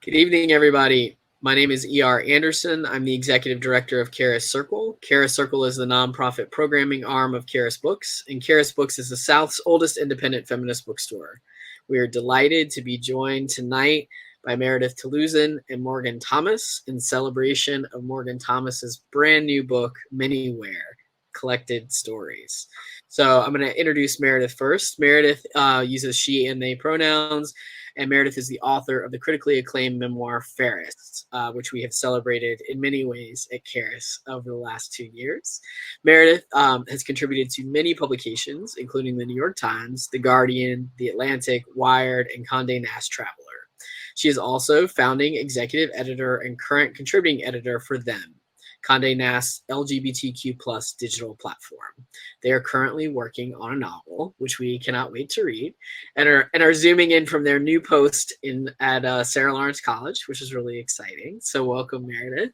Good evening, everybody. My name is E.R. Anderson. I'm the executive director of Keras Circle. Keras Circle is the nonprofit programming arm of Keras Books, and Keras Books is the South's oldest independent feminist bookstore. We are delighted to be joined tonight by Meredith Talusan and Morgan Thomas in celebration of Morgan Thomas's brand new book, Manywhere, Collected Stories. So I'm going to introduce Meredith first. Meredith uses she and they pronouns, and Meredith is the author of the critically acclaimed memoir Fairest, which we have celebrated in many ways at Keras over the last 2 years. Meredith has contributed to many publications, including the New York Times, The Guardian, The Atlantic, Wired, and Condé Nast Traveler. She is also founding executive editor and current contributing editor for Them, Condé Nast's LGBTQ+ digital platform. They are currently working on a novel, which we cannot wait to read, and are zooming in from their new post at Sarah Lawrence College, which is really exciting. So welcome, Meredith.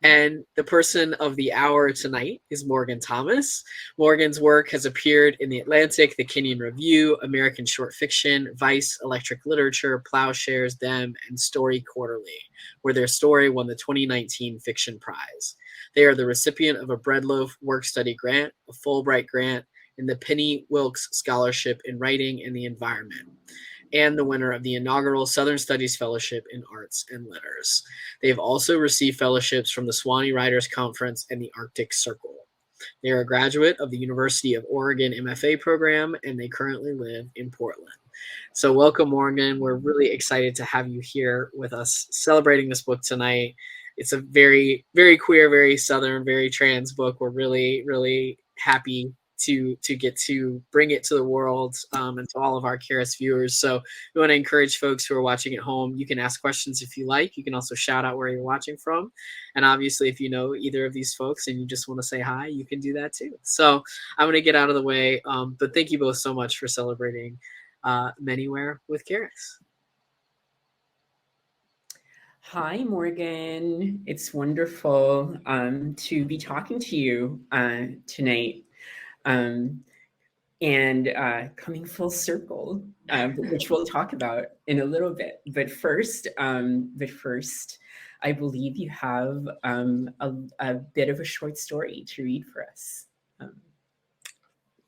And the person of the hour tonight is Morgan Thomas. Morgan's work has appeared in The Atlantic, The Kenyon Review, American Short Fiction, Vice, Electric Literature, Plowshares, Them, and Story Quarterly, where their story won the 2019 Fiction Prize. They are the recipient of a Breadloaf Work Study Grant, a Fulbright Grant, and the Penny Wilkes Scholarship in Writing and the Environment, and the winner of the inaugural Southern Studies Fellowship in Arts and Letters. They have also received fellowships from the Swanee Writers Conference and the Arctic Circle. They are a graduate of the University of Oregon MFA program, and they currently live in Portland. So welcome, Morgan. We're really excited to have you here with us celebrating this book tonight. It's a very, very queer, very Southern, very trans book. We're really, really happy to get to bring it to the world and to all of our Keras viewers. So we want to encourage folks who are watching at home. You can ask questions if you like. You can also shout out where you're watching from. And obviously, if you know either of these folks and you just want to say hi, you can do that too. So I'm going to get out of the way. But thank you both so much for celebrating Manywhere with Keras. Hi, Morgan. It's wonderful to be talking to you tonight. And coming full circle, which we'll talk about in a little bit. But first, I believe you have a bit of a short story to read for us.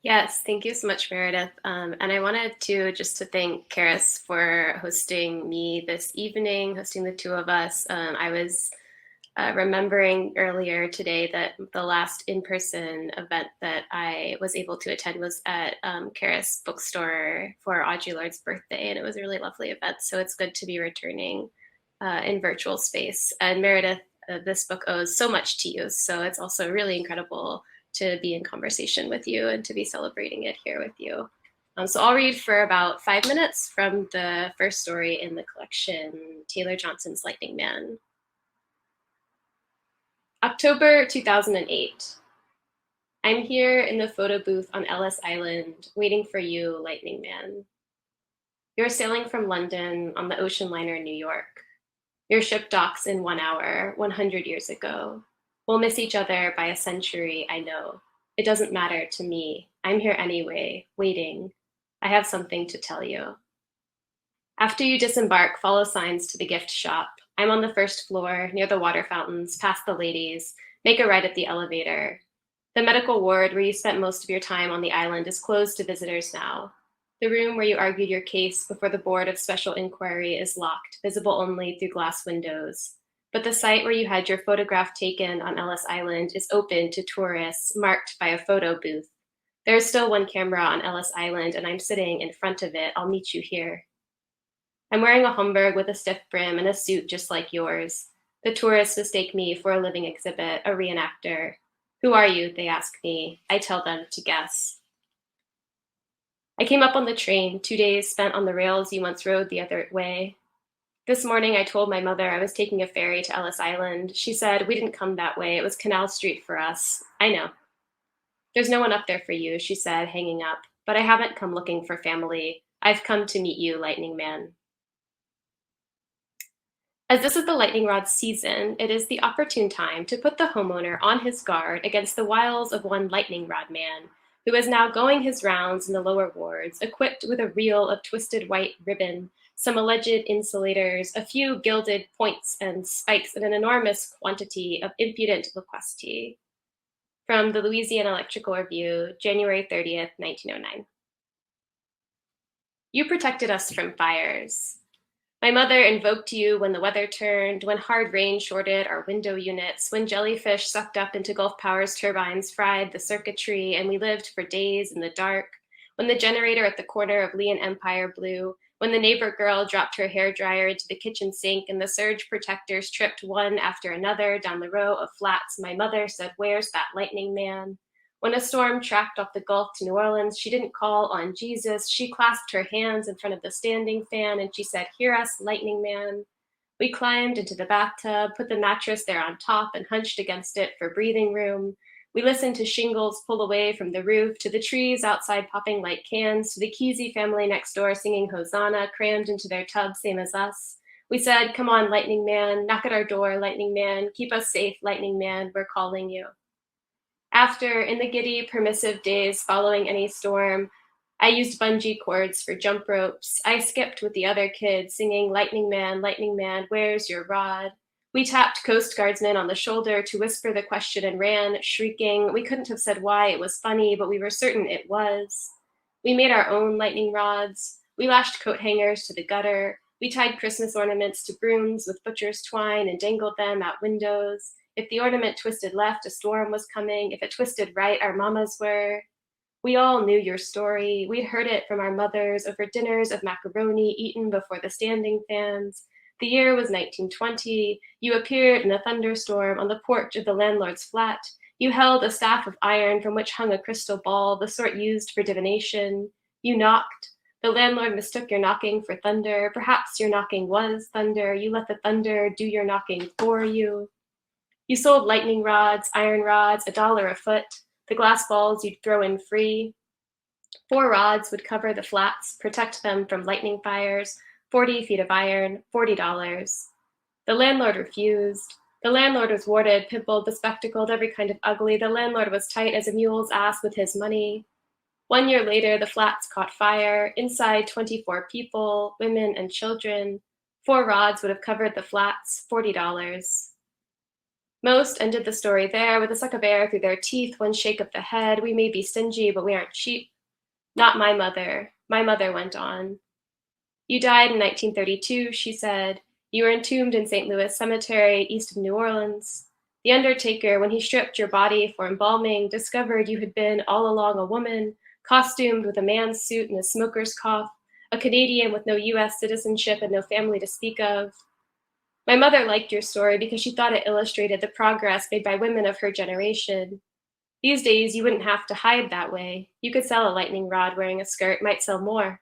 Yes, thank you so much, Meredith. And I wanted to thank Keras for hosting me this evening, hosting the two of us. I was remembering earlier today that the last in-person event that I was able to attend was at Keras Bookstore for Audre Lorde's birthday, and it was a really lovely event. So it's good to be returning in virtual space. And Meredith, this book owes so much to you, so it's also really incredible to be in conversation with you and to be celebrating it here with you. So I'll read for about 5 minutes from the first story in the collection, Taylor Johnson's Lightning Man. October 2008. I'm here in the photo booth on Ellis Island, waiting for you, Lightning Man. You're sailing from London on the ocean liner New York. Your ship docks in 1 hour, 100 years ago. We'll miss each other by a century, I know. It doesn't matter to me. I'm here anyway, waiting. I have something to tell you. After you disembark, follow signs to the gift shop. I'm on the first floor, near the water fountains, past the ladies. Make a right at the elevator. The medical ward, where you spent most of your time on the island, is closed to visitors now. The room where you argued your case before the Board of Special Inquiry is locked, visible only through glass windows. But the site where you had your photograph taken on Ellis Island is open to tourists, marked by a photo booth. There is still one camera on Ellis Island, and I'm sitting in front of it. I'll meet you here. I'm wearing a Homburg with a stiff brim and a suit just like yours. The tourists mistake me for a living exhibit, a reenactor. Who are you? They ask me. I tell them to guess. I came up on the train, 2 days spent on the rails you once rode the other way. This morning, I told my mother I was taking a ferry to Ellis Island. She said, we didn't come that way. It was Canal Street for us. I know. There's no one up there for you, she said, hanging up. But I haven't come looking for family. I've come to meet you, Lightning Man. As this is the lightning rod season, it is the opportune time to put the homeowner on his guard against the wiles of one lightning rod man, who is now going his rounds in the lower wards, equipped with a reel of twisted white ribbon, some alleged insulators, a few gilded points and spikes, and an enormous quantity of impudent loquacity. From the Louisiana Electrical Review, January 30th, 1909. You protected us from fires. My mother invoked you when the weather turned, when hard rain shorted our window units, when jellyfish sucked up into Gulf Power's turbines fried the circuitry, and we lived for days in the dark, when the generator at the corner of Lee and Empire blew, when the neighbor girl dropped her hairdryer into the kitchen sink and the surge protectors tripped one after another down the row of flats, my mother said, "Where's that lightning man?" When a storm tracked off the Gulf to New Orleans, she didn't call on Jesus. She clasped her hands in front of the standing fan and she said, "Hear us, lightning man." We climbed into the bathtub, put the mattress there on top and hunched against it for breathing room. We listened to shingles pull away from the roof, to the trees outside popping like cans, to the Kesey family next door singing Hosanna, crammed into their tub, same as us. We said, "Come on, lightning man, knock at our door, lightning man, keep us safe, lightning man, we're calling you." After, in the giddy, permissive days following any storm, I used bungee cords for jump ropes. I skipped with the other kids, singing, lightning man, where's your rod?" We tapped Coast Guardsmen on the shoulder to whisper the question and ran, shrieking. We couldn't have said why it was funny, but we were certain it was. We made our own lightning rods. We lashed coat hangers to the gutter. We tied Christmas ornaments to brooms with butcher's twine and dangled them out windows. If the ornament twisted left, a storm was coming. If it twisted right, our mamas were. We all knew your story. We'd heard it from our mothers over dinners of macaroni eaten before the standing fans. The year was 1920. You appeared in a thunderstorm on the porch of the landlord's flat. You held a staff of iron from which hung a crystal ball, the sort used for divination. You knocked. The landlord mistook your knocking for thunder. Perhaps your knocking was thunder. You let the thunder do your knocking for you. You sold lightning rods, iron rods, $1 a foot, the glass balls you'd throw in free. 4 rods would cover the flats, protect them from lightning fires, 40 feet of iron, $40. The landlord refused. The landlord was warded, pimpled, bespectacled, every kind of ugly. The landlord was tight as a mule's ass with his money. 1 year later, the flats caught fire. Inside, 24 people, women and children. 4 rods would have covered the flats, $40. Most ended the story there with a suck of air through their teeth, one shake of the head. We may be stingy, but we aren't cheap. Not my mother. My mother went on. You died in 1932, she said. You were entombed in St. Louis Cemetery, east of New Orleans. The undertaker, when he stripped your body for embalming, discovered you had been all along a woman, costumed with a man's suit and a smoker's cough, a Canadian with no U.S. citizenship and no family to speak of. My mother liked your story because she thought it illustrated the progress made by women of her generation. These days, you wouldn't have to hide that way. You could sell a lightning rod wearing a skirt, might sell more.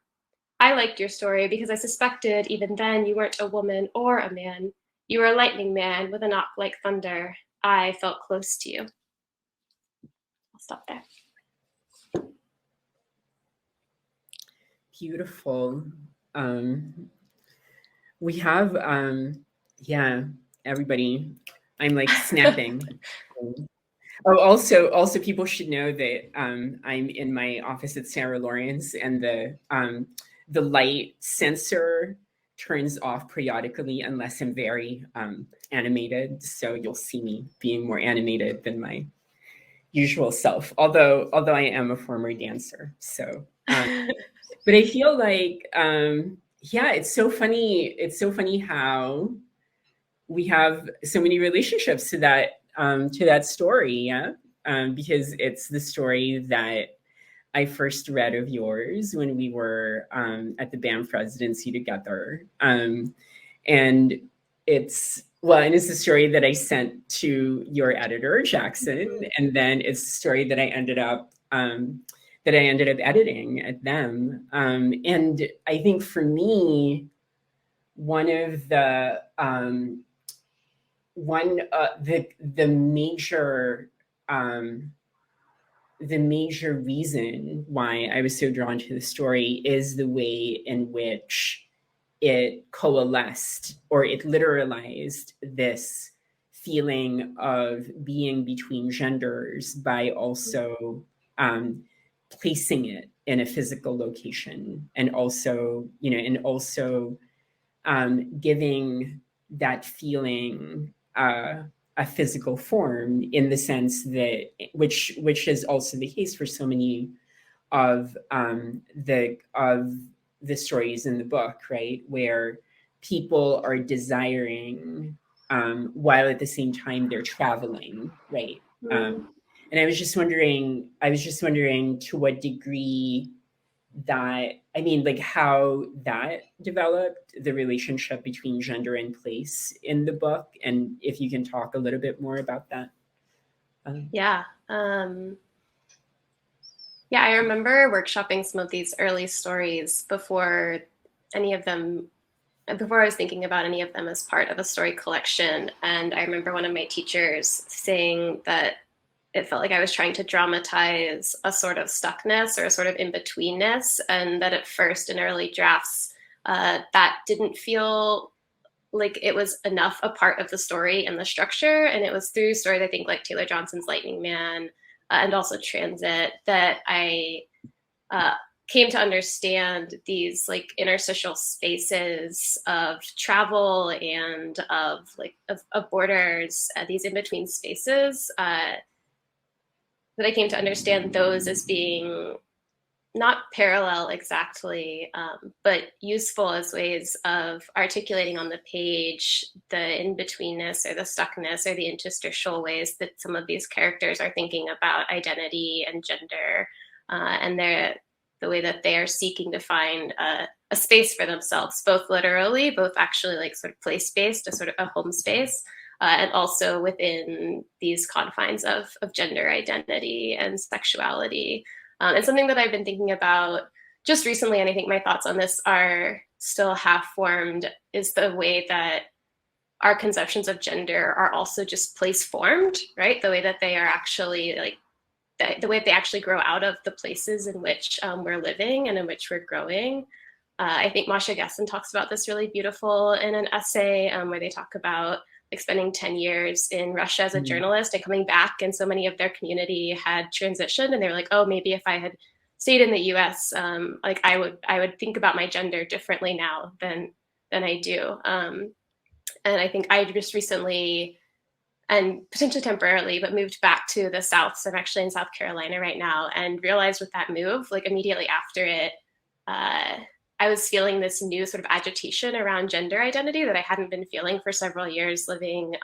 I liked your story because I suspected even then you weren't a woman or a man. You were a lightning man with a knock like thunder. I felt close to you. I'll stop there. Beautiful. We have, everybody, I'm like snapping. Oh, also people should know that I'm in my office at Sarah Lawrence, and the light sensor turns off periodically unless I'm very animated. So you'll see me being more animated than my usual self, although I am a former dancer. So, but I feel like, it's so funny. It's so funny how we have so many relationships to that story. Yeah. Because it's the story that I first read of yours when we were at the Banff residency together. And it's the story that I sent to your editor, Jackson, and then it's the story that I ended up editing at them. And I think for me, one of the major reason why I was so drawn to the story is the way in which it coalesced, or it literalized, this feeling of being between genders by also placing it in a physical location, and also, giving that feeling a physical form, in the sense that, which is also the case for so many of the stories in the book, right, where people are desiring, while at the same time they're traveling, right? And I was just wondering to what degree that, I mean, like, how that developed, the relationship between gender and place in the book, and if you can talk a little bit more about that. Yeah. Yeah, I remember workshopping some of these early stories before I was thinking about any of them as part of a story collection. And I remember one of my teachers saying that it felt like I was trying to dramatize a sort of stuckness or a sort of in-betweenness, and that at first in early drafts, that didn't feel like it was enough a part of the story and the structure. And it was through stories, I think, like Taylor Johnson's Lightning Man, and also Transit, that I came to understand these like interstitial spaces of travel and of borders, these in-between spaces, that I came to understand those as being not parallel exactly, but useful as ways of articulating on the page the in-betweenness or the stuckness or the interstitial ways that some of these characters are thinking about identity and gender, and the way that they are seeking to find a space for themselves, both literally, both actually like sort of place-based, a sort of a home space, and also within these confines of gender identity and sexuality. And something that I've been thinking about just recently, and I think my thoughts on this are still half-formed, is the way that our conceptions of gender are also just place-formed, right? The way that they are actually like, the way they actually grow out of the places in which we're living and in which we're growing. I think Masha Gessen talks about this really beautiful in an essay where they talk about like spending 10 years in Russia as a journalist and coming back, and so many of their community had transitioned, and they were like, oh, maybe if I had stayed in the US, like I would think about my gender differently now than I do. And I think I just recently, and potentially temporarily, but moved back to the South. So I'm actually in South Carolina right now, and realized with that move, like immediately after it, I was feeling this new sort of agitation around gender identity that I hadn't been feeling for several years living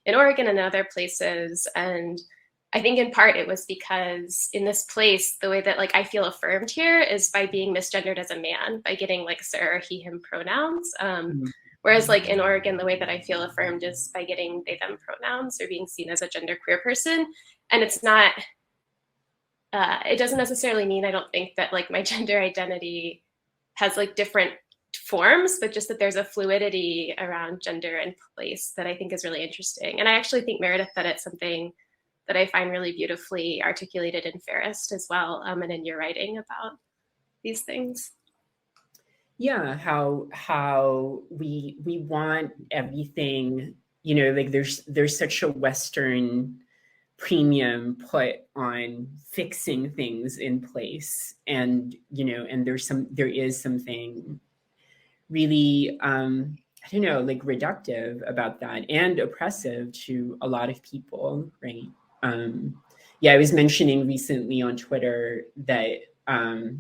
in Oregon and other places. And I think in part it was because in this place, the way that like I feel affirmed here is by being misgendered as a man, by getting like sir, he, him pronouns. Whereas like in Oregon, the way that I feel affirmed is by getting they, them pronouns, or being seen as a genderqueer person. And it's not, it doesn't necessarily mean, I don't think, that like my gender identity has like different forms, but just that there's a fluidity around gender and place that I think is really interesting. And I actually think, Meredith, that it's something that I find really beautifully articulated in Fairest as well, and in your writing about these things. Yeah, how we want everything, you know, like there's such a Western premium put on fixing things in place, and you know, and there is something really I don't know, like reductive about that, and oppressive to a lot of people, right? Yeah, I was mentioning recently on Twitter that I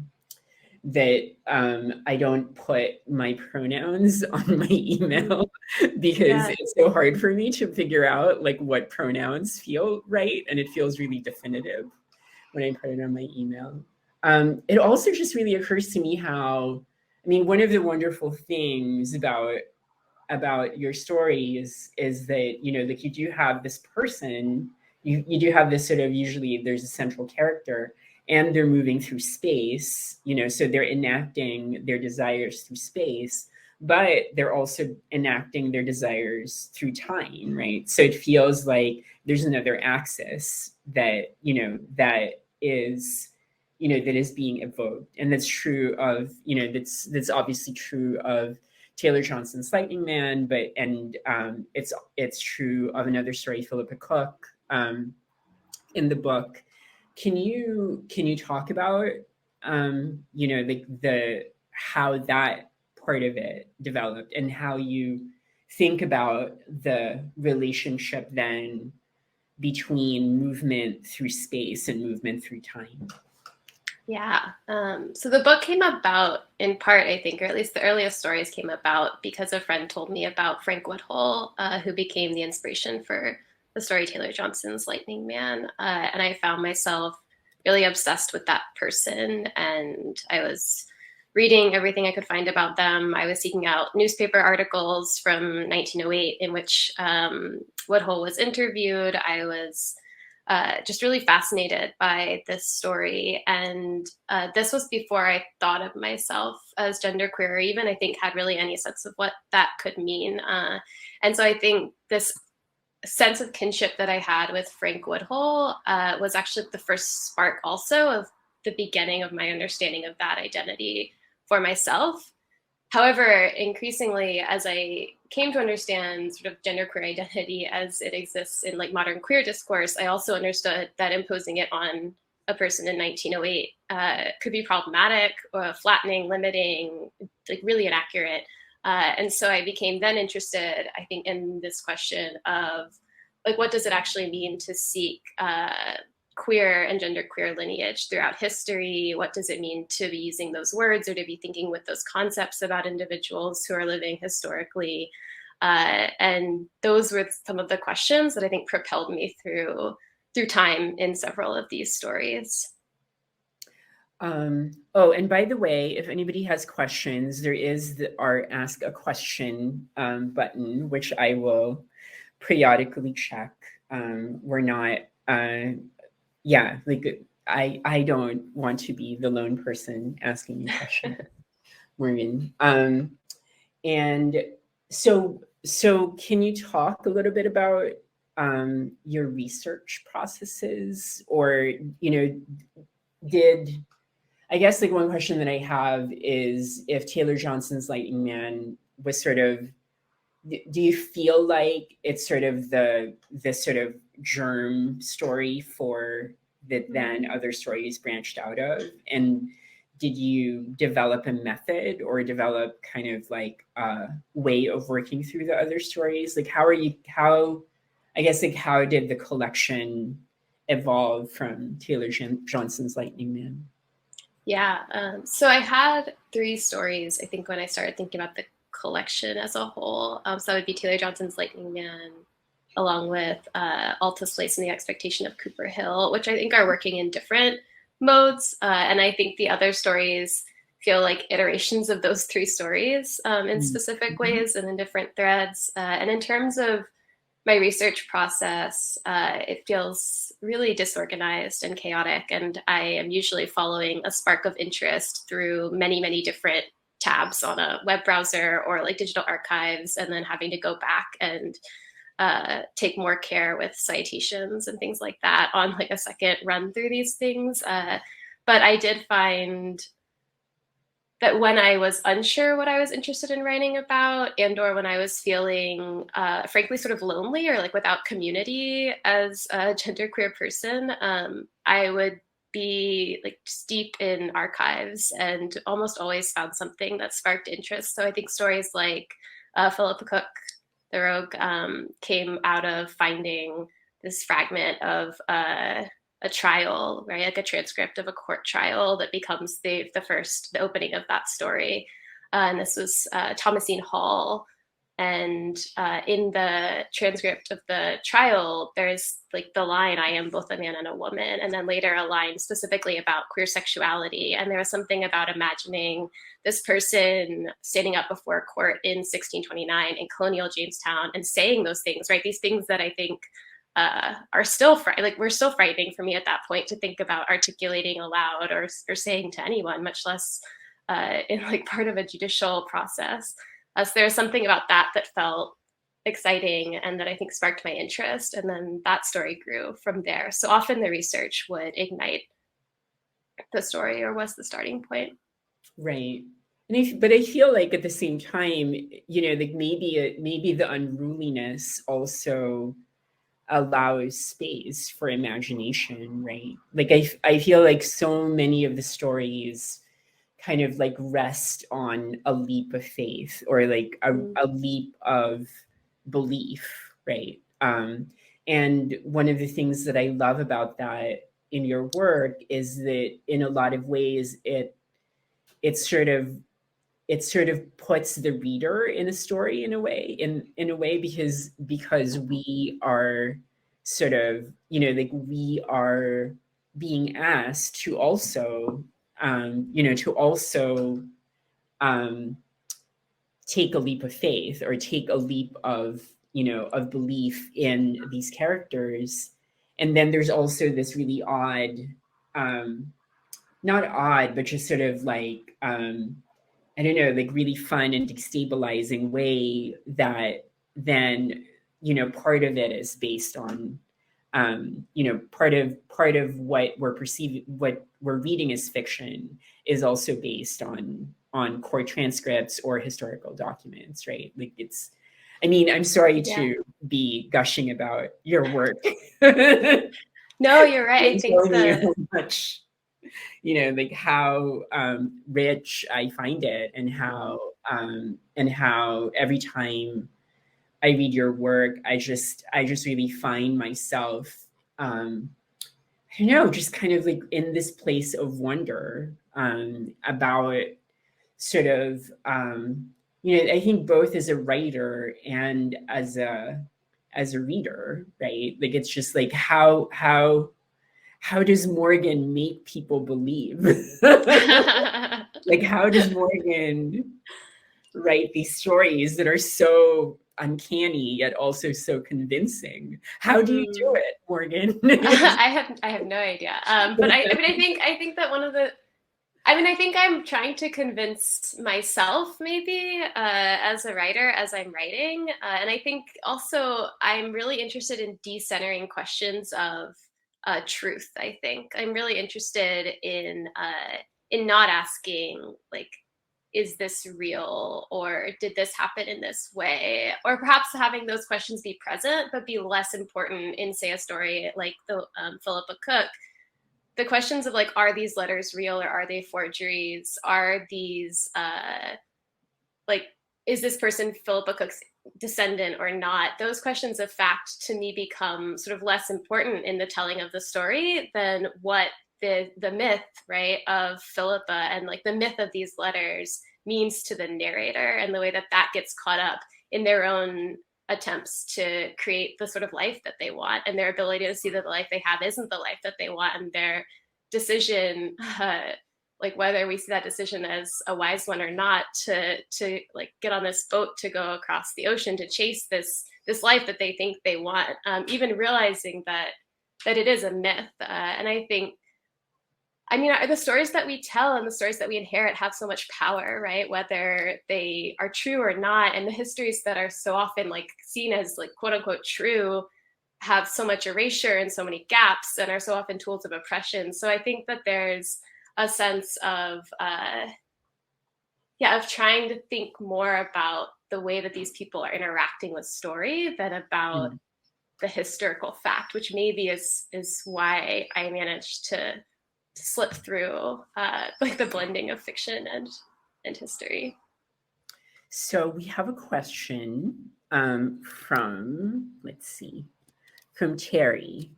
don't put my pronouns on my email because it's so hard for me to figure out like what pronouns feel right, and it feels really definitive when I put it on my email. It also just really occurs to me how, I mean, one of the wonderful things about your story is that, you know, like you do have this person, you do have this sort of, usually there's a central character, and they're moving through space, you know, so they're enacting their desires through space, but they're also enacting their desires through time, right? So it feels like there's another axis that, you know, that is being evoked. And that's true of, you know, that's obviously true of Taylor Johnson's Lightning Man, but it's true of another story, Philippa Cook, in the book, can you talk about the how that part of it developed and how you think about the relationship then between movement through space and movement through time? Yeah. So the book came about in part, I think, or at least the earliest stories came about because a friend told me about Frank Woodhull, who became the inspiration for the story Taylor Johnson's Lightning Man. And I found myself really obsessed with that person. And I was reading everything I could find about them. I was seeking out newspaper articles from 1908 in which Woodhull was interviewed. I was just really fascinated by this story. And this was before I thought of myself as genderqueer, or even I think had really any sense of what that could mean. And so I think this sense of kinship that I had with Frank Woodhull was actually the first spark also of the beginning of my understanding of that identity for myself. However, increasingly, as I came to understand sort of genderqueer identity as it exists in like modern queer discourse, I also understood that imposing it on a person in 1908 could be problematic, flattening, limiting, like really inaccurate. And so I became then interested, I think, in this question of like, what does it actually mean to seek queer and genderqueer lineage throughout history? What does it mean to be using those words or to be thinking with those concepts about individuals who are living historically? And those were some of the questions that I think propelled me through time in several of these stories. And by the way, if anybody has questions, there is our Ask a Question button, which I will periodically check. We're not, I don't want to be the lone person asking you questions, Morgan. And so can you talk a little bit about your research processes, or, I guess like one question that I have is if Taylor Johnson's Lightning Man was sort of, do you feel like it's sort of this sort of germ story for that then other stories branched out of? And did you develop a method or develop kind of like a way of working through the other stories? Like how did the collection evolve from Taylor Johnson's Lightning Man? Yeah, so I had 3 stories, I think, when I started thinking about the collection as a whole. So that would be Taylor Johnson's Lightning Man, along with Alta's Place and the Expectation of Cooper Hill, which I think are working in different modes. And I think the other stories feel like iterations of those 3 stories in specific ways and in different threads. And in terms of my research process, it feels really disorganized and chaotic, and I am usually following a spark of interest through many, many different tabs on a web browser or like digital archives, and then having to go back and take more care with citations and things like that on like a second run through these things. But I did find that when I was unsure what I was interested in writing about, and or when I was feeling frankly sort of lonely or like without community as a genderqueer person, I would be like steep in archives and almost always found something that sparked interest. So I think stories like Philippa Cook, the Rogue, came out of finding this fragment of a trial, right? Like a transcript of a court trial that becomes the opening of that story. And this was Thomasine Hall. And in the transcript of the trial, there's like the line, "I am both a man and a woman," and then later a line specifically about queer sexuality. And there was something about imagining this person standing up before a court in 1629 in colonial Jamestown and saying those things, right? These things that I think are still were still frightening for me at that point to think about articulating aloud or saying to anyone, much less in like part of a judicial process. So there's something about that felt exciting and that I think sparked my interest, and then that story grew from there. So often the research would ignite the story or was the starting point. Right. But I feel like at the same time, like maybe the unruliness also allows space for imagination, right? Like I feel like so many of the stories kind of like rest on a leap of faith, or like a leap of belief, right? And one of the things that I love about that in your work is that in a lot of ways it sort of puts the reader in a story in a way, in a way, because we are sort of, you know, like we are being asked to also you know, to also take a leap of faith, or take a leap of, you know, of belief in these characters. And then there's also this really odd, not odd, but just sort of like I don't know, like really fun and destabilizing way that then, you know, part of it is based on, you know, part of what we're perceiving, what we're reading as fiction, is also based on court transcripts or historical documents, right? Like it's, I mean, I'm sorry to be gushing about your work. No, you're right. I think that much, you know, like how rich I find it, and how every time I read your work, I just really find myself, I don't know, just kind of like in this place of wonder about sort of, you know, I think both as a writer and as a reader, right? Like it's just like how does Morgan make people believe? Like, how does Morgan write these stories that are so uncanny yet also so convincing? How do you do it, Morgan? I have no idea. But I mean, I think that one of the, I mean, I think I'm trying to convince myself, maybe, as a writer, as I'm writing. And I think also I'm really interested in decentering questions of truth. I think I'm really interested in not asking, like, is this real, or did this happen in this way, or perhaps having those questions be present but be less important in, say, a story like the Philippa Cook. The questions of like, are these letters real or are they forgeries? Are these like, is this person Philippa Cook's descendant or not? Those questions of fact to me become sort of less important in the telling of the story than what the myth, right, of Philippa and like the myth of these letters means to the narrator, and the way that that gets caught up in their own attempts to create the sort of life that they want, and their ability to see that the life they have isn't the life that they want, and their decision, like whether we see that decision as a wise one or not, to like get on this boat to go across the ocean to chase this life that they think they want, even realizing that it is a myth. And I think, I mean, the stories that we tell and the stories that we inherit have so much power, right? Whether they are true or not. And the histories that are so often like seen as like quote unquote true have so much erasure and so many gaps, and are so often tools of oppression. So I think that there's a sense of, of trying to think more about the way that these people are interacting with story than about the historical fact, which maybe is why I managed to slip through like the blending of fiction and history. So we have a question from, let's see, from Terry.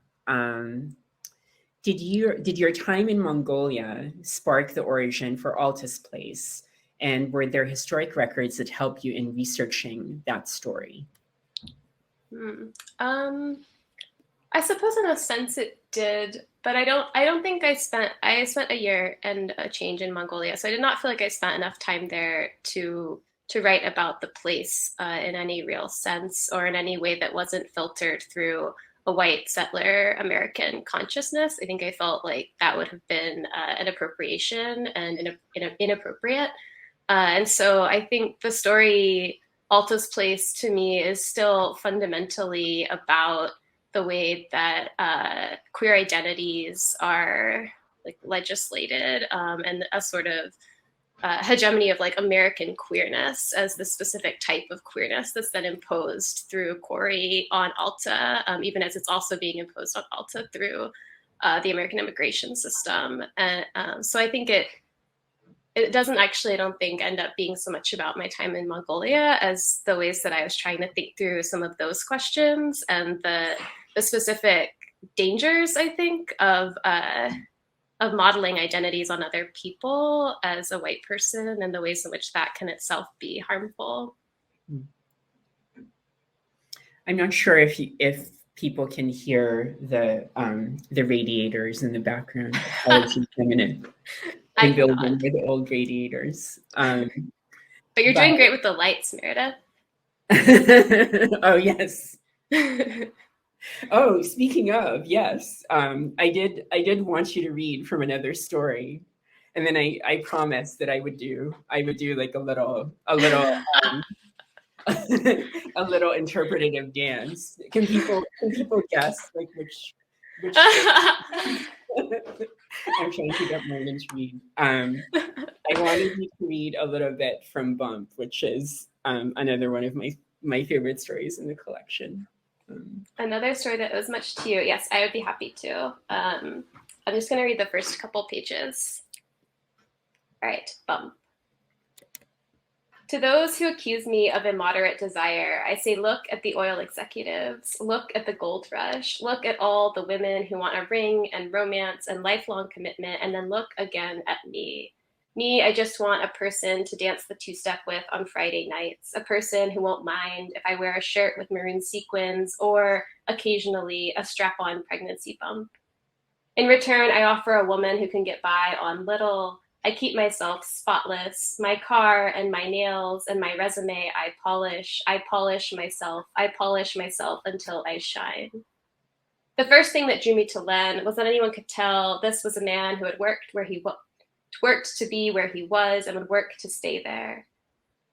Did your time in Mongolia spark the origin for Alta's Place? And were there historic records that help you in researching that story? I suppose in a sense it did, but I don't think I spent a year and a change in Mongolia, so I did not feel like I spent enough time there to write about the place in any real sense, or in any way that wasn't filtered through a white settler American consciousness. I think I felt like that would have been an appropriation and inappropriate. And so I think the story Alta's Place to me is still fundamentally about the way that queer identities are like legislated, and a sort of hegemony of like American queerness as the specific type of queerness that's then imposed through Corey on Alta, even as it's also being imposed on Alta through the American immigration system. And so I think it doesn't actually, I don't think, end up being so much about my time in Mongolia as the ways that I was trying to think through some of those questions and the specific dangers, I think, of modeling identities on other people as a white person and the ways in which that can itself be harmful. I'm not sure if people can hear the radiators in the background. Apologies, I'm in a building with old radiators. But you're doing great with the lights, Meredith. Oh, yes. Oh, speaking of, yes, I did want you to read from another story, and then I promised that I would do like a little a little interpretative dance. Can people guess like which I'm trying to get Morgan to read. I wanted you to read a little bit from Bump, which is another one of my favorite stories in the collection. Another story that owes much to you. Yes, I would be happy to. I'm just going to read the first couple pages. All right, Bump. To those who accuse me of immoderate desire, I say, look at the oil executives, look at the gold rush, look at all the women who want a ring and romance and lifelong commitment, and then look again at me. Me, I just want a person to dance the two-step with on Friday nights, a person who won't mind if I wear a shirt with maroon sequins or occasionally a strap-on pregnancy bump. In return, I offer a woman who can get by on little. I keep myself spotless. My car and my nails and my resume I polish myself until I shine. The first thing that drew me to Len was that anyone could tell this was a man who had worked to be where he was and would work to stay there.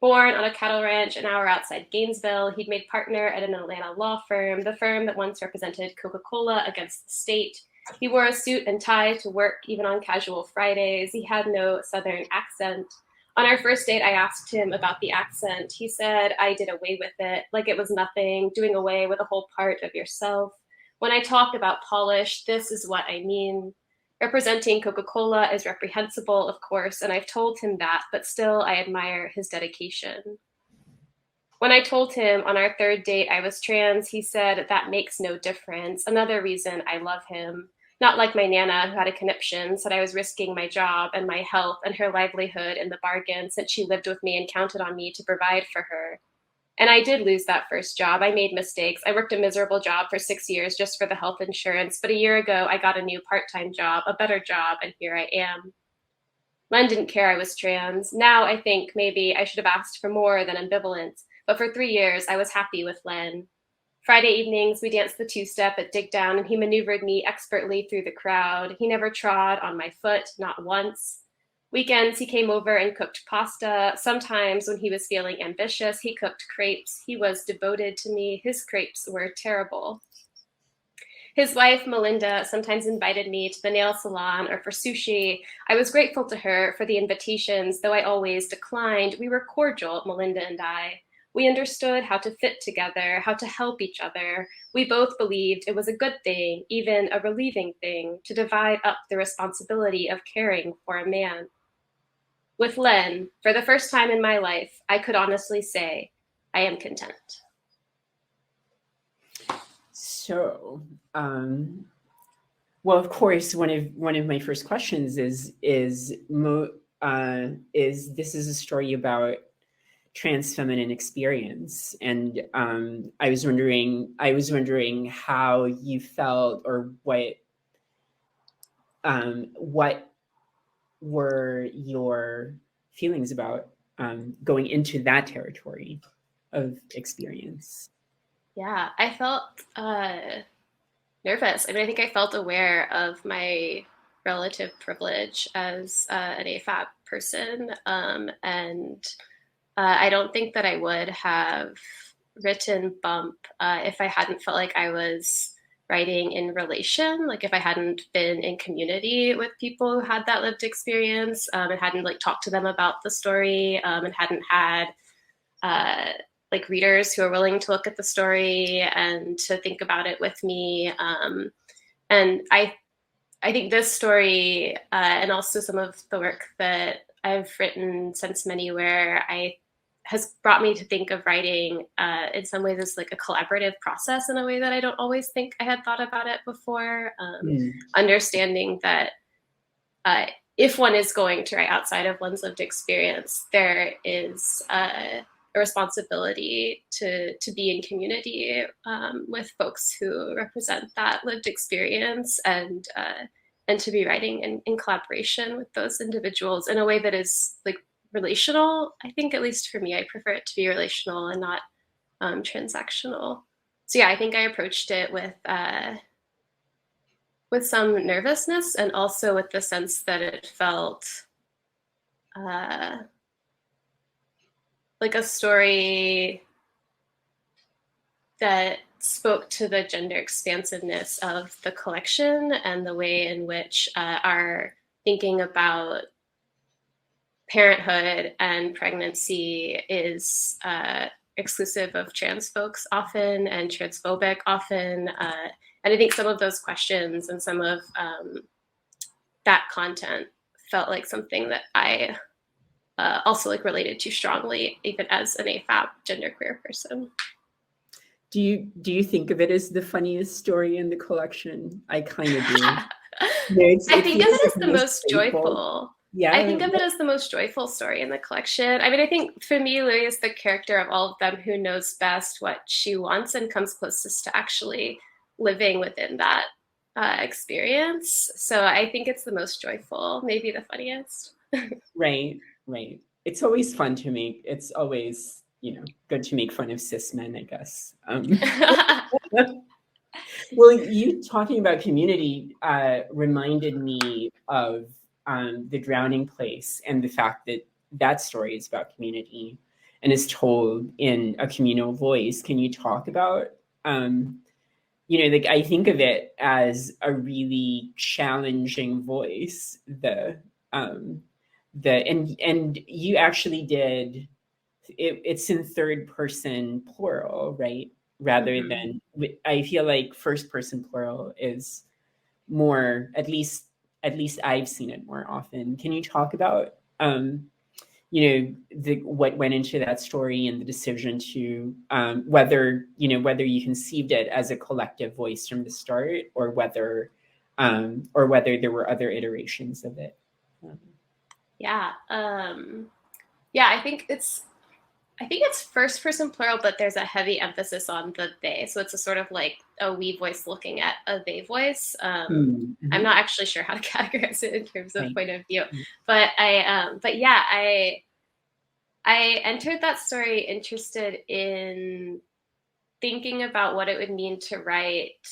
Born on a cattle ranch an hour outside Gainesville, he'd made partner at an Atlanta law firm, the firm that once represented Coca-Cola against the state. He wore a suit and tie to work even on casual Fridays. He had no Southern accent. On our first date, I asked him about the accent. He said, I did away with it, like it was nothing, doing away with a whole part of yourself. When I talk about polish, this is what I mean. Representing Coca-Cola is reprehensible, of course, and I've told him that, but still I admire his dedication. When I told him on our third date I was trans, he said that makes no difference. Another reason I love him. Not like my Nana, who had a conniption, said I was risking my job and my health and her livelihood in the bargain since she lived with me and counted on me to provide for her. And I did lose that first job. I made mistakes. I worked a miserable job for 6 years just for the health insurance. But a year ago, I got a new part-time job, a better job, and here I am. Len didn't care I was trans. Now I think maybe I should have asked for more than ambivalence. But for 3 years, I was happy with Len. Friday evenings, we danced the two-step at Dig Down, and he maneuvered me expertly through the crowd. He never trod on my foot, not once. Weekends, he came over and cooked pasta. Sometimes, when he was feeling ambitious, he cooked crepes. He was devoted to me. His crepes were terrible. His wife, Melinda, sometimes invited me to the nail salon or for sushi. I was grateful to her for the invitations, though I always declined. We were cordial, Melinda and I. We understood how to fit together, how to help each other. We both believed it was a good thing, even a relieving thing, to divide up the responsibility of caring for a man. With Len, for the first time in my life, I could honestly say I am content. So, well, of course, one of my first questions is this is a story about trans feminine experience, and I was wondering how you felt, or what were your feelings about going into that territory of experience. Yeah, I felt nervous. I mean, I think I felt aware of my relative privilege as an AFAB person, and I don't think that I would have written Bump if I hadn't felt like I was writing in relation, like if I hadn't been in community with people who had that lived experience, and hadn't like talked to them about the story, and hadn't had like readers who are willing to look at the story and to think about it with me. And I think this story, and also some of the work that I've written since Manywhere, has brought me to think of writing in some ways as like a collaborative process in a way that I don't always think I had thought about it before. Understanding that if one is going to write outside of one's lived experience, there is a responsibility to be in community with folks who represent that lived experience, and to be writing in collaboration with those individuals in a way that is like relational. I think, at least for me, I prefer it to be relational and not transactional. So yeah, I think I approached it with some nervousness, and also with the sense that it felt like a story that spoke to the gender expansiveness of the collection and the way in which our thinking about parenthood and pregnancy is exclusive of trans folks often, and transphobic often. And I think some of those questions and some of that content felt like something that I also like related to strongly, even as an AFAB genderqueer person. Do you think of it as the funniest story in the collection? I kind of do. I think of it as the most joyful. Yeah, I think of it as the most joyful story in the collection. I mean, I think for me, Louie is the character of all of them who knows best what she wants and comes closest to actually living within that experience. So I think it's the most joyful, maybe the funniest. Right. It's always fun to make. It's always, good to make fun of cis men, I guess. Well, you talking about community reminded me of The Drowning Place, and the fact that that story is about community and is told in a communal voice. Can you talk about, like I think of it as a really challenging voice. And you actually did it's in third person plural, right? Rather than, I feel like first person plural is more, at least I've seen it more often. Can you talk about what went into that story and the decision to whether you conceived it as a collective voice from the start, or whether there were other iterations of it? I think it's first person plural, but there's a heavy emphasis on the they. So it's a sort of like a we voice looking at a they voice. I'm not actually sure how to categorize it in terms of point of view, but I entered that story interested in thinking about what it would mean to write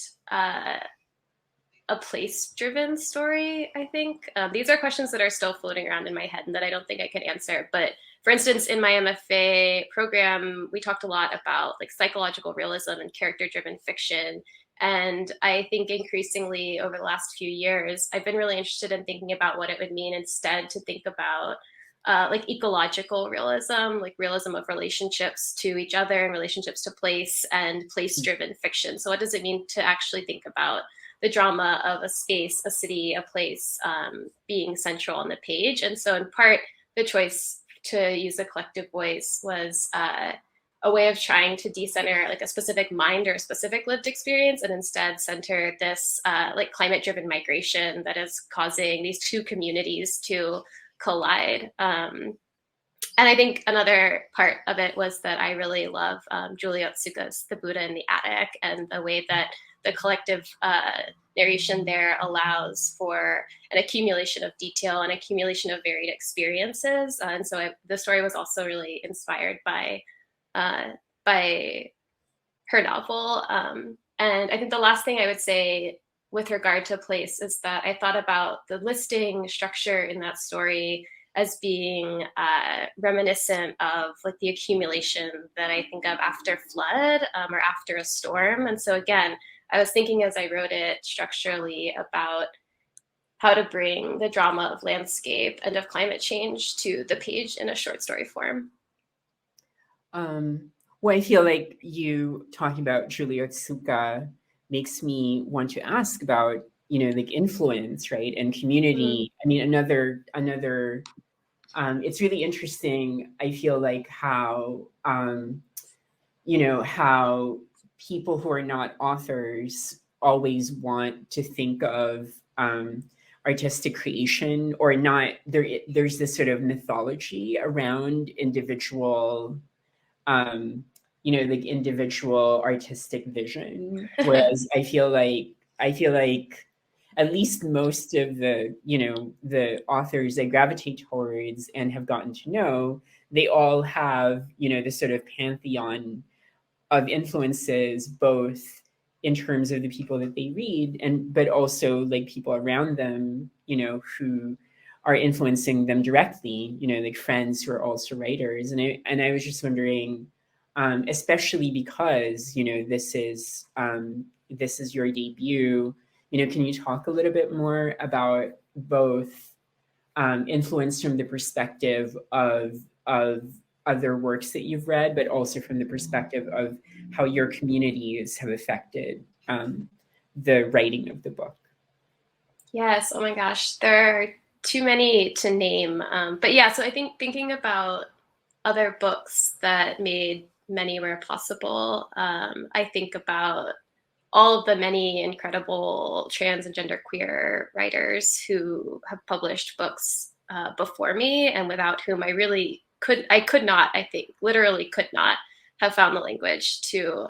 a place-driven story, I think. These are questions that are still floating around in my head and that I don't think I could answer. But for instance, in my MFA program, we talked a lot about like psychological realism and character-driven fiction. And I think increasingly over the last few years, I've been really interested in thinking about what it would mean instead to think about like ecological realism, like realism of relationships to each other and relationships to place, and place-driven fiction. So what does it mean to actually think about the drama of a space, a city, a place being central on the page? And so in part, the choice to use a collective voice was a way of trying to decenter like a specific mind or a specific lived experience, and instead center this like climate-driven migration that is causing these two communities to collide. And I think another part of it was that I really love Julia Otsuka's The Buddha in the Attic, and the way that the collective narration there allows for an accumulation of detail and accumulation of varied experiences. And so the story was also really inspired by her novel. And I think the last thing I would say with regard to place is that I thought about the listing structure in that story as being reminiscent of like the accumulation that I think of after flood or after a storm. And so again, I was thinking as I wrote it structurally about how to bring the drama of landscape and of climate change to the page in a short story form. Well, I feel like you talking about Julia Otsuka makes me want to ask about, like influence, right? And community. I mean, another, it's really interesting. I feel like how, how people who are not authors always want to think of artistic creation, or not. There's this sort of mythology around individual, like individual artistic vision. Whereas I feel like at least most of the, the authors I gravitate towards and have gotten to know, they all have, this sort of pantheon of influences, both in terms of the people that they read, but also like people around them, who are influencing them directly, like friends who are also writers. And I was just wondering, especially because, this is your debut, can you talk a little bit more about both influence from the perspective of other works that you've read, but also from the perspective of how your communities have affected the writing of the book? Yes, oh my gosh, there are too many to name. But yeah, so I think thinking about other books that made Manywhere possible, I think about all of the many incredible trans and genderqueer writers who have published books before me, and without whom literally could not have found the language to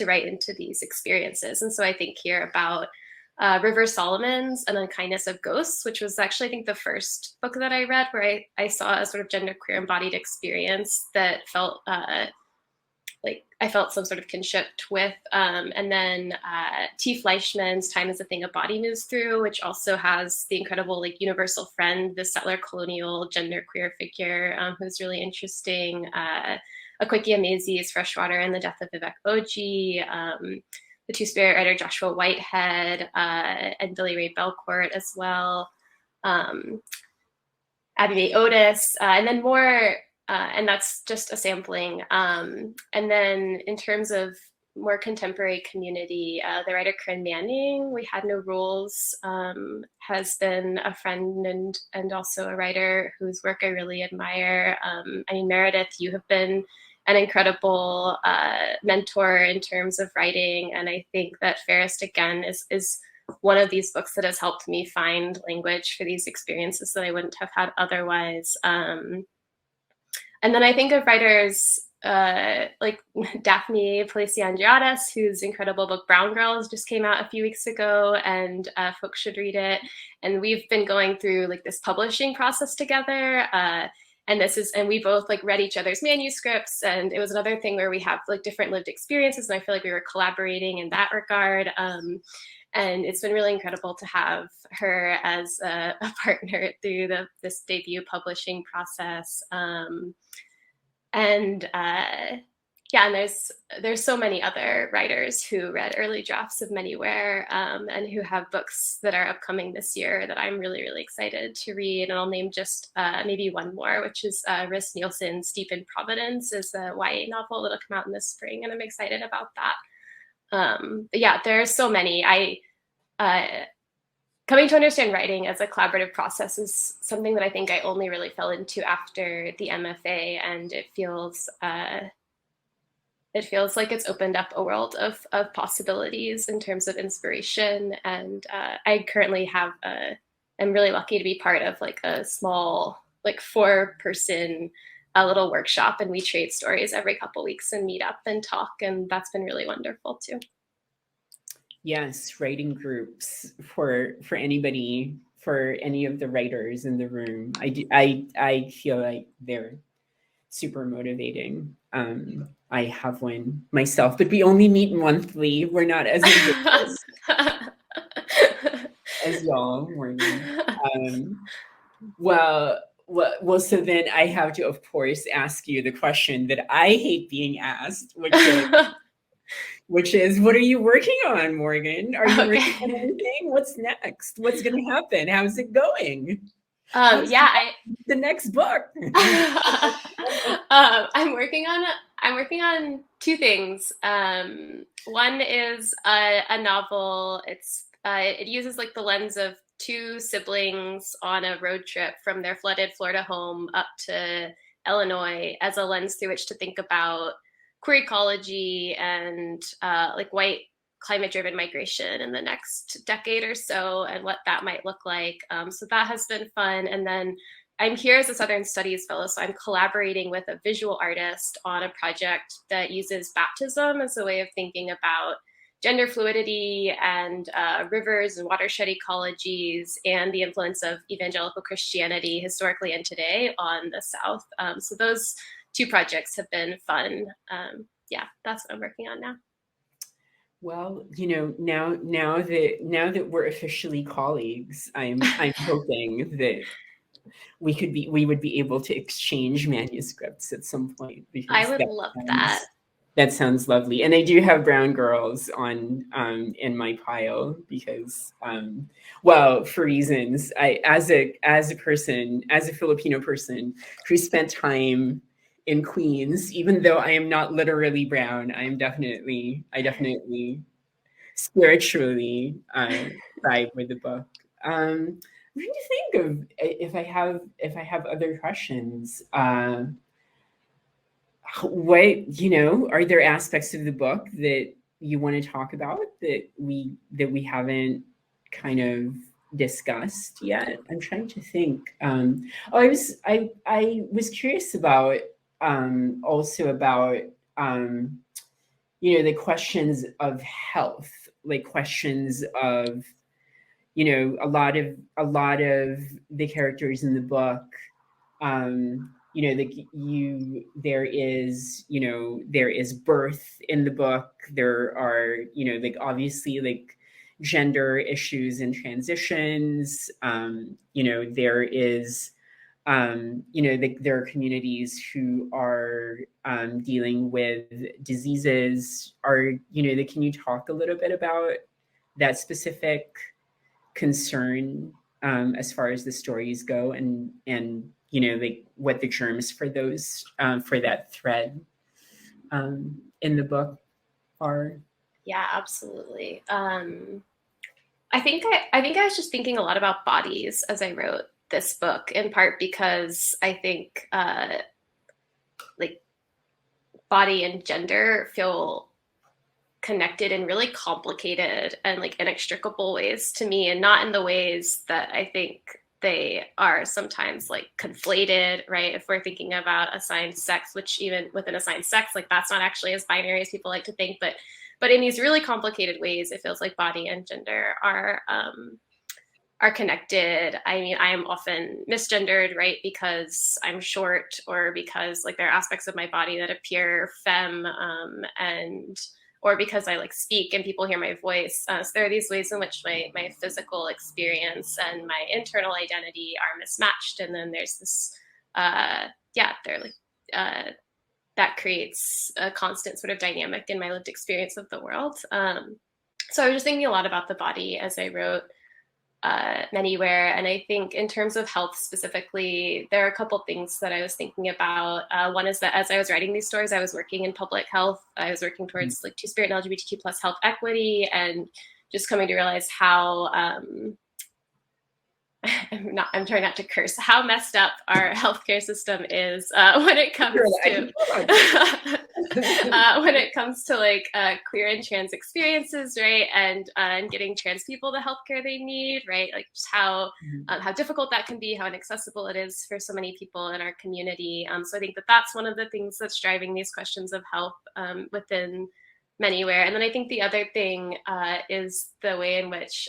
write into these experiences. And so I think here about River Solomon's An Unkindness of Ghosts, which was actually, I think, the first book that I read where I saw a sort of genderqueer embodied experience that felt like I felt some sort of kinship with. And then T. Fleischman's Time is a Thing a Body Moves Through, which also has the incredible like universal friend, the settler colonial genderqueer figure, who's really interesting. Akweki Amazi's Freshwater and the Death of Vivek Oji, the Two-Spirit writer Joshua Whitehead, and Billy Ray Belcourt as well. Abby May Otis, and then more, and that's just a sampling. And then in terms of more contemporary community, the writer Corinne Manning, We Had No Rules, has been a friend and also a writer whose work I really admire. I mean, Meredith, you have been an incredible mentor in terms of writing. And I think that Fairest Again is one of these books that has helped me find language for these experiences that I wouldn't have had otherwise. And then I think of writers like Daphne Palacios-Andreades, whose incredible book Brown Girls just came out a few weeks ago, and folks should read it. And we've been going through like this publishing process together. And we both like read each other's manuscripts, and it was another thing where we have like different lived experiences, and I feel like we were collaborating in that regard. And it's been really incredible to have her as a partner through this debut publishing process. Yeah, and there's so many other writers who read early drafts of Manywhere, and who have books that are upcoming this year that I'm really, really excited to read. And I'll name just maybe one more, which is Riss Nielsen's Deep in Providence, is a YA novel that'll come out in the spring, and I'm excited about that. But yeah, there are so many. Coming to understand writing as a collaborative process is something that I think I only really fell into after the MFA, and it feels like it's opened up a world of possibilities in terms of inspiration. And I currently I'm really lucky to be part of like a small, like 4-person little workshop, and we trade stories every couple weeks and meet up and talk. And that's been really wonderful too. Yes, writing groups for anybody, for any of the writers in the room. I feel like they're super motivating. I have one myself, but we only meet monthly. We're not as ambitious as y'all, Morgan. Well, so then I have to, of course, ask you the question that I hate being asked, which is, which is, what are you working on, Morgan? Are you working on Okay. anything? What's next? What's going to happen? How's it going? Yeah, The next book. I'm working on two things. One is a novel. It uses like the lens of two siblings on a road trip from their flooded Florida home up to Illinois as a lens through which to think about queer ecology and like white climate-driven migration in the next decade or so, and what that might look like. So that has been fun. And then I'm here as a Southern Studies Fellow, so I'm collaborating with a visual artist on a project that uses baptism as a way of thinking about gender fluidity and rivers and watershed ecologies and the influence of evangelical Christianity historically and today on the South. So those two projects have been fun. Yeah, that's what I'm working on now. Well, now that we're officially colleagues, I'm hoping that we would be able to exchange manuscripts at some point, because I would love that. That sounds lovely. And I do have brown girls on in my pile because well, for reasons, as a Filipino person who spent time in Queens, even though I am not literally brown, I definitely spiritually vibe with the book. I'm trying to think of if I have other questions. What, are there aspects of the book that you want to talk about that we haven't kind of discussed yet? I'm trying to think. I was curious about also about the questions of health, like questions of a lot of the characters in the book, there is birth in the book. There are like obviously like gender issues and transitions. There is there are communities who are dealing with diseases. Can you talk a little bit about that specific concern as far as the stories go, and like what the germs for those for that thread in the book are? Yeah, absolutely. I think I was just thinking a lot about bodies as I wrote this book, in part because I think like body and gender feel connected in really complicated and like inextricable ways to me, and not in the ways that I think they are sometimes like conflated, right? If we're thinking about assigned sex, which even within assigned sex, like that's not actually as binary as people like to think, but in these really complicated ways, it feels like body and gender are connected. I mean, I am often misgendered, right? Because I'm short, or because like there are aspects of my body that appear femme, or because I like speak and people hear my voice. So there are these ways in which my physical experience and my internal identity are mismatched. And then there's this, that creates a constant sort of dynamic in my lived experience of the world. So I was just thinking a lot about the body as I wrote Manywhere. And I think in terms of health specifically, there are a couple things that I was thinking about. One is that as I was writing these stories, I was working in public health. I was working towards like Two-Spirit and LGBTQ plus health equity, and just coming to realize how I'm trying not to curse, how messed up our healthcare system is when it comes to like queer and trans experiences, right? And getting trans people the healthcare they need, right? Like just how difficult that can be, how inaccessible it is for so many people in our community. So I think that that's one of the things that's driving these questions of health within Manywhere. And then I think the other thing is the way in which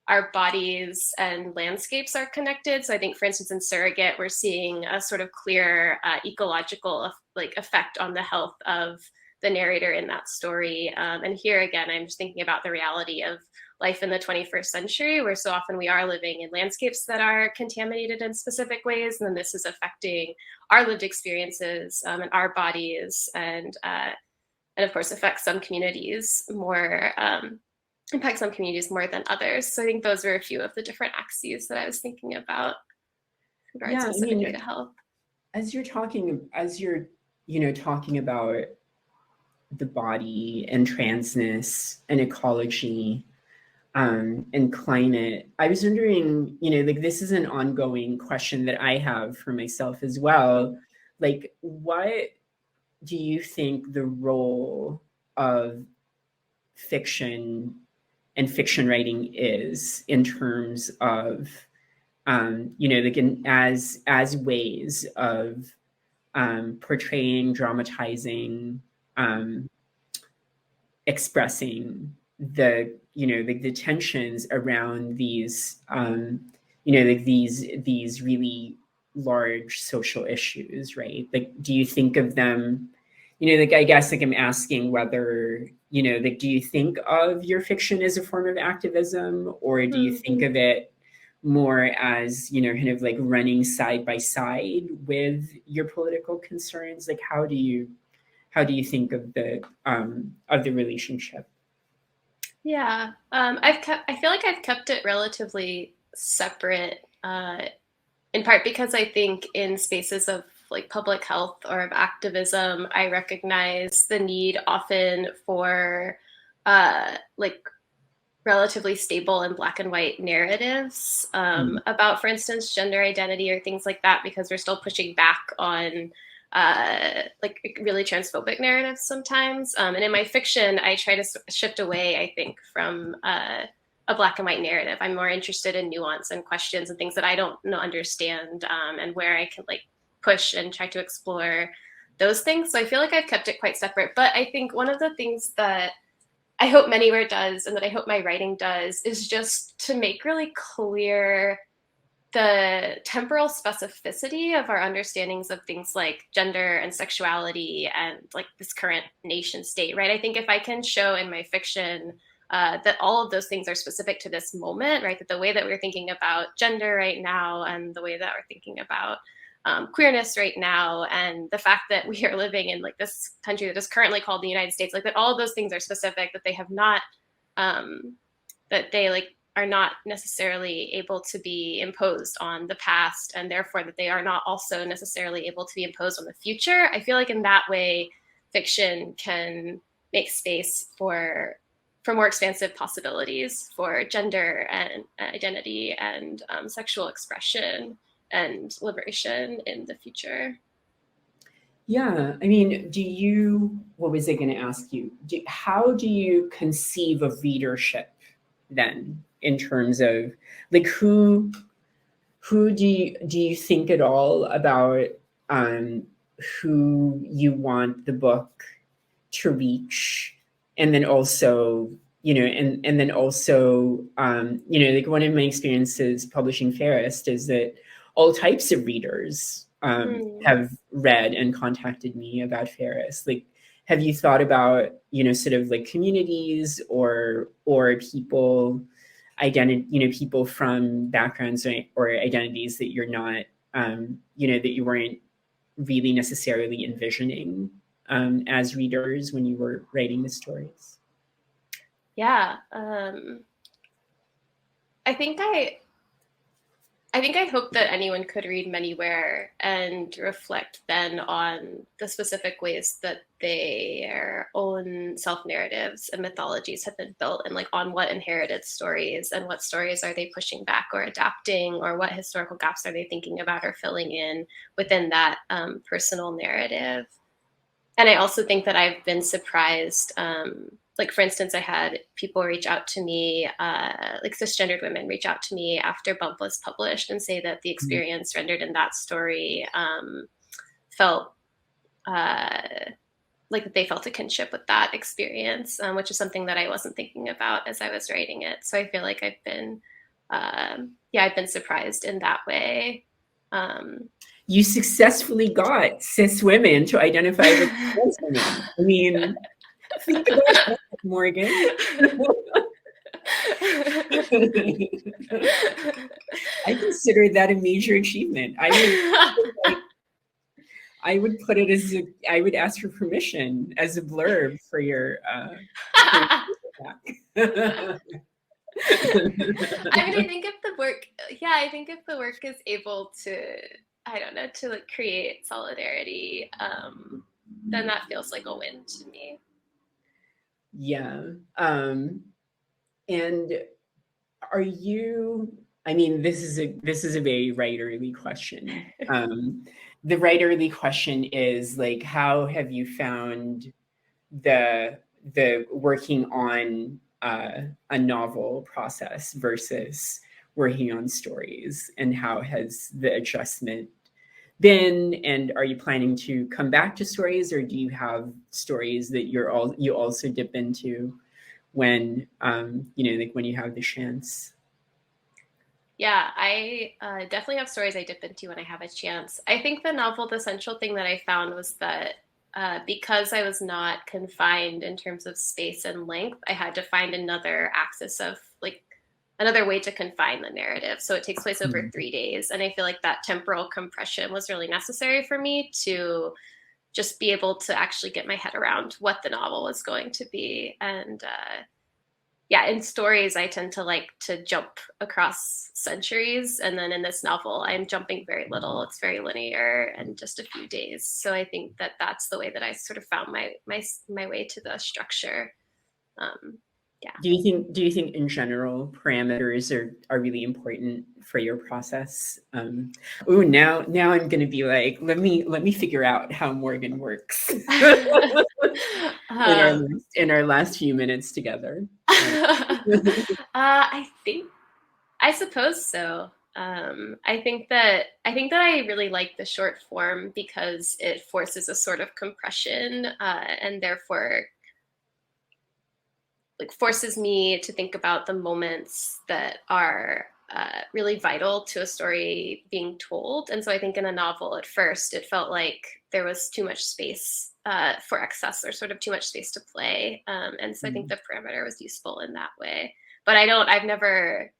our bodies and landscapes are connected. So I think, for instance, in Surrogate, we're seeing a sort of clear ecological like effect on the health of the narrator in that story. And here again, I'm just thinking about the reality of life in the 21st century, where so often we are living in landscapes that are contaminated in specific ways. And then this is affecting our lived experiences and our bodies. And and of course impact some communities more than others. So I think those are a few of the different axes that I was thinking about in regards specifically to health. As you're talking about the body and transness and ecology, and climate, I was wondering, like, this is an ongoing question that I have for myself as well. Like, what do you think the role of fiction and fiction writing is in terms of, like as ways of portraying, dramatizing, expressing the tensions around these these really large social issues, right? Like, do you think of them, I guess, like, I'm asking whether, like, do you think of your fiction as a form of activism, or do you think of it more as, kind of like running side by side with your political concerns? Like, how do you think of the relationship? Yeah, I feel like I've kept it relatively separate, in part because I think in spaces of like public health or of activism, I recognize the need often for like relatively stable and black and white narratives about, for instance, gender identity or things like that, because we're still pushing back on like really transphobic narratives sometimes. And in my fiction, I try to shift away, I think, from a black and white narrative. I'm more interested in nuance and questions and things that I don't understand, and where I can like push and try to explore those things. So I feel like I've kept it quite separate. But I think one of the things that I hope Manywhere does, and that I hope my writing does, is just to make really clear the temporal specificity of our understandings of things like gender and sexuality and like this current nation state, right? I think if I can show in my fiction that all of those things are specific to this moment, right? That the way that we're thinking about gender right now and the way that we're thinking about queerness right now, and the fact that we are living in like this country that is currently called the United States, like that all of those things are specific, that they have not, that they like are not necessarily able to be imposed on the past, and therefore that they are not also necessarily able to be imposed on the future. I feel like in that way, fiction can make space for more expansive possibilities for gender and identity and sexual expression and liberation in the future. Yeah, I mean, what was I going to ask you? How do you conceive of readership then, in terms of like who do you think at all about who you want the book to reach? And then also, and then also, like one of my experiences publishing Fairest is that all types of readers have read and contacted me about Fairest. Like, have you thought about, sort of like communities or people, people from backgrounds or identities that you're not, that you weren't really necessarily envisioning as readers when you were writing the stories? Yeah, I think I hope that anyone could read Manywhere and reflect then on the specific ways that their own self-narratives and mythologies have been built, and like on what inherited stories and what stories are they pushing back or adapting, or what historical gaps are they thinking about or filling in within that personal narrative. And I also think that I've been surprised, like, for instance, I had people reach out to me, like cisgendered women reach out to me after Bump was published and say that the experience rendered in that story felt like that they felt a kinship with that experience, which is something that I wasn't thinking about as I was writing it. So I feel like I've been surprised in that way. You successfully got cis women to identify with trans women. I mean, think about that, Morgan. I consider that a major achievement. I would put it as I would ask for permission as a blurb for your paperback. I mean, I think if the work, yeah, I think if the work is able to, I don't know, to like create solidarity, then that feels like a win to me. Yeah. And are you, I mean, this is a very writerly question. The writerly question is like, how have you found the working on a novel process versus working on stories, and how has the adjustment been? And are you planning to come back to stories, or do you have stories that you also dip into when like when you have the chance? Yeah, I definitely have stories I dip into when I have a chance. I think the essential thing that I found was that because I was not confined in terms of space and length, I had to find another axis of like another way to confine the narrative. So it takes place over 3 days. And I feel like that temporal compression was really necessary for me to just be able to actually get my head around what the novel was going to be. And yeah, in stories, I tend to like to jump across centuries. And then in this novel, I'm jumping very little. It's very linear and just a few days. So I think that that's the way that I sort of found my way to the structure. Yeah. Do you think in general parameters are really important for your process? Oh, now I'm going to be like, let me figure out how Morgan works in our last few minutes together. I suppose so. I think that I really like the short form because it forces a sort of compression, and therefore like forces me to think about the moments that are really vital to a story being told. And so I think in a novel at first, it felt like there was too much space for excess, or sort of too much space to play. And so I think the parameter was useful in that way. But I've never,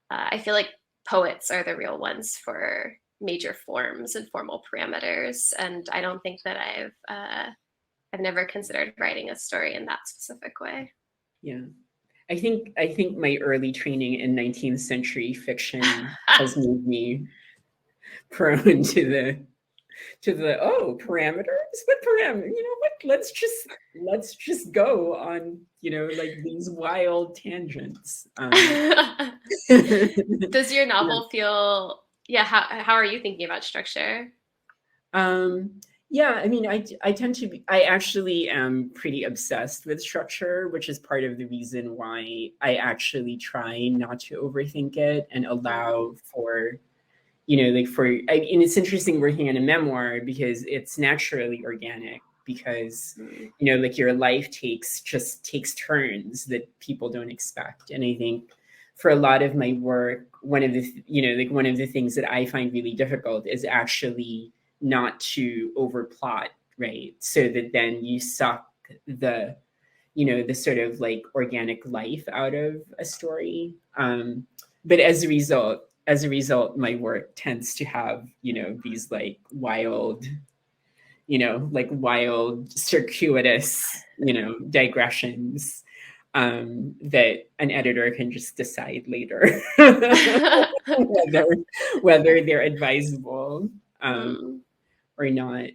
I feel like poets are the real ones for major forms and formal parameters. And I don't think that I've never considered writing a story in that specific way. Yeah. I think my early training in 19th century fiction has made me prone to the parameters. What parameter? You know what? Let's just go on, like these wild tangents. Does your novel feel? Yeah. How are you thinking about structure? Yeah, I mean, I actually am pretty obsessed with structure, which is part of the reason why I actually try not to overthink it and allow for, and it's interesting working on a memoir because it's naturally organic, because, like your life takes turns that people don't expect. And I think for a lot of my work, one of the things that I find really difficult is actually not to overplot, right? So that then you suck the sort of like organic life out of a story. But as a result, my work tends to have, these like wild, circuitous, digressions that an editor can just decide later whether they're advisable or not.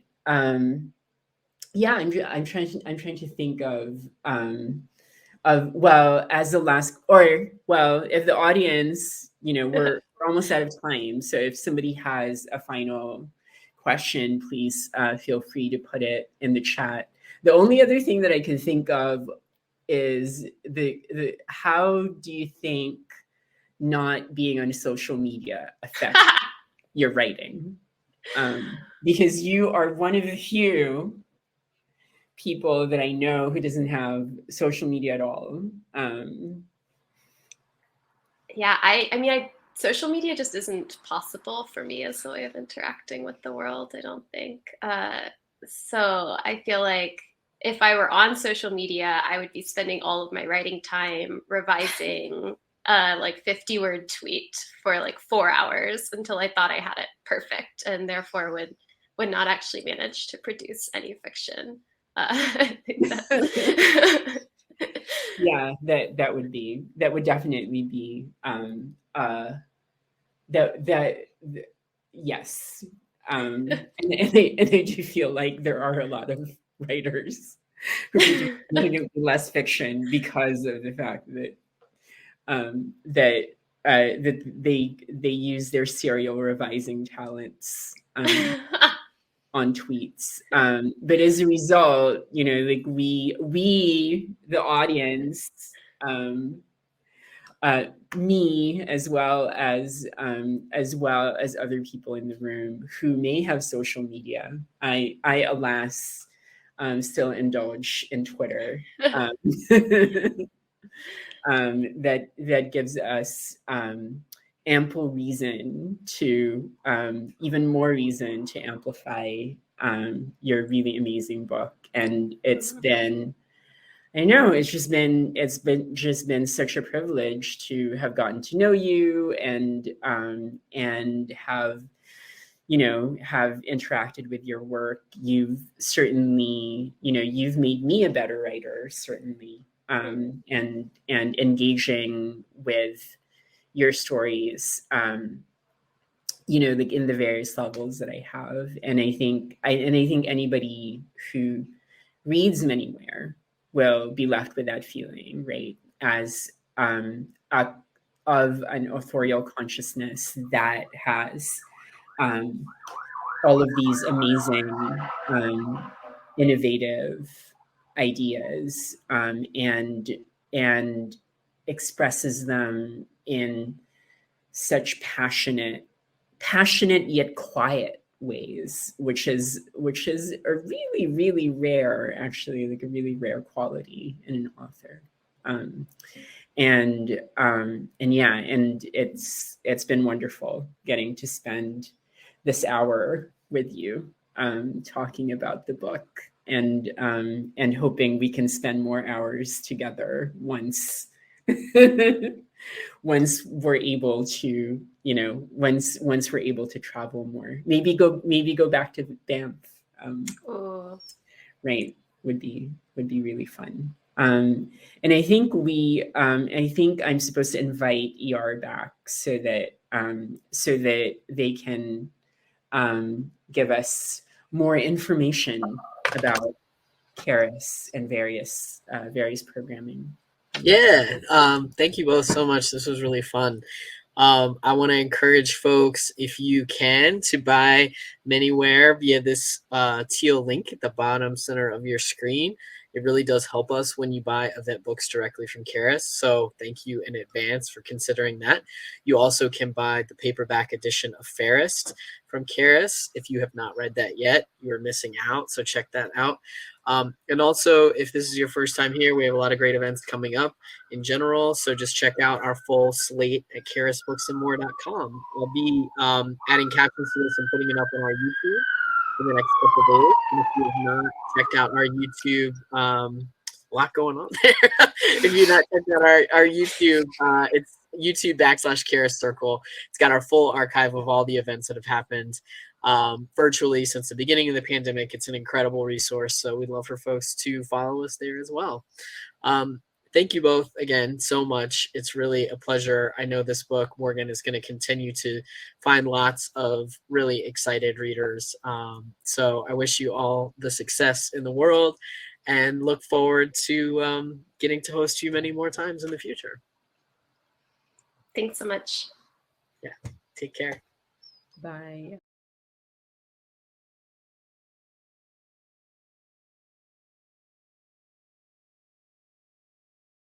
Yeah, I'm trying to think of well, as the last, or well, if the audience, we're almost out of time. So if somebody has a final question, please feel free to put it in the chat. The only other thing that I can think of is the how do you think not being on social media affects your writing? Because you are one of the few people that I know who doesn't have social media at all. Yeah, I mean, social media just isn't possible for me as a way of interacting with the world, I don't think. So I feel like if I were on social media, I would be spending all of my writing time revising like 50-word tweet for like 4 hours until I thought I had it perfect, and therefore would would not actually manage to produce any fiction. I think that Yeah, that would definitely be yes. And I do feel like there are a lot of writers who produce significantly less fiction because of the fact that that they use their serial revising talents on tweets. But as a result, like we the audience, me as well as other people in the room who may have social media. I alas still indulge in Twitter. That gives us ample reason to even more reason to amplify your really amazing book. And it's been, I know it's been such a privilege to have gotten to know you and have have interacted with your work. You've certainly, you've made me a better writer, certainly. And engaging with your stories, like in the various levels that I have. And I think anybody who reads Manywhere will be left with that feeling, right? As of an authorial consciousness that has all of these amazing, innovative ideas, and expresses them in such passionate yet quiet ways, which is a really, really rare, actually, like a really rare quality in an author. And yeah, and it's been wonderful getting to spend this hour with you, talking about the book, and hoping we can spend more hours together once once we're able to, once we're able to travel more, maybe go back to Banff. Right, would be really fun. And I think I'm supposed to invite ER back so that they can give us more information about Karis and various programming. Yeah, thank you both so much. This was really fun. I want to encourage folks, if you can, to buy Manywhere via this teal link at the bottom center of your screen. It really does help us when you buy event books directly from Karis. So thank you in advance for considering that. You also can buy the paperback edition of Fairest from Karis. If you have not read that yet, you are missing out. So check that out. And also, if this is your first time here, we have a lot of great events coming up in general. So just check out our full slate at karisbooksandmore.com. I'll be adding captions to this and putting it up on our YouTube in the next couple of days. And if you have not checked out our YouTube, a lot going on there. If you've not checked out our YouTube, it's YouTube.com/Karis Circle. It's got our full archive of all the events that have happened virtually since the beginning of the pandemic. It's an incredible resource, so we'd love for folks to follow us there as well. Thank you both again so much. It's really a pleasure. I know this book, Morgan, is going to continue to find lots of really excited readers. So I wish you all the success in the world and look forward to getting to host you many more times in the future. Thanks so much. Yeah, take care. Bye.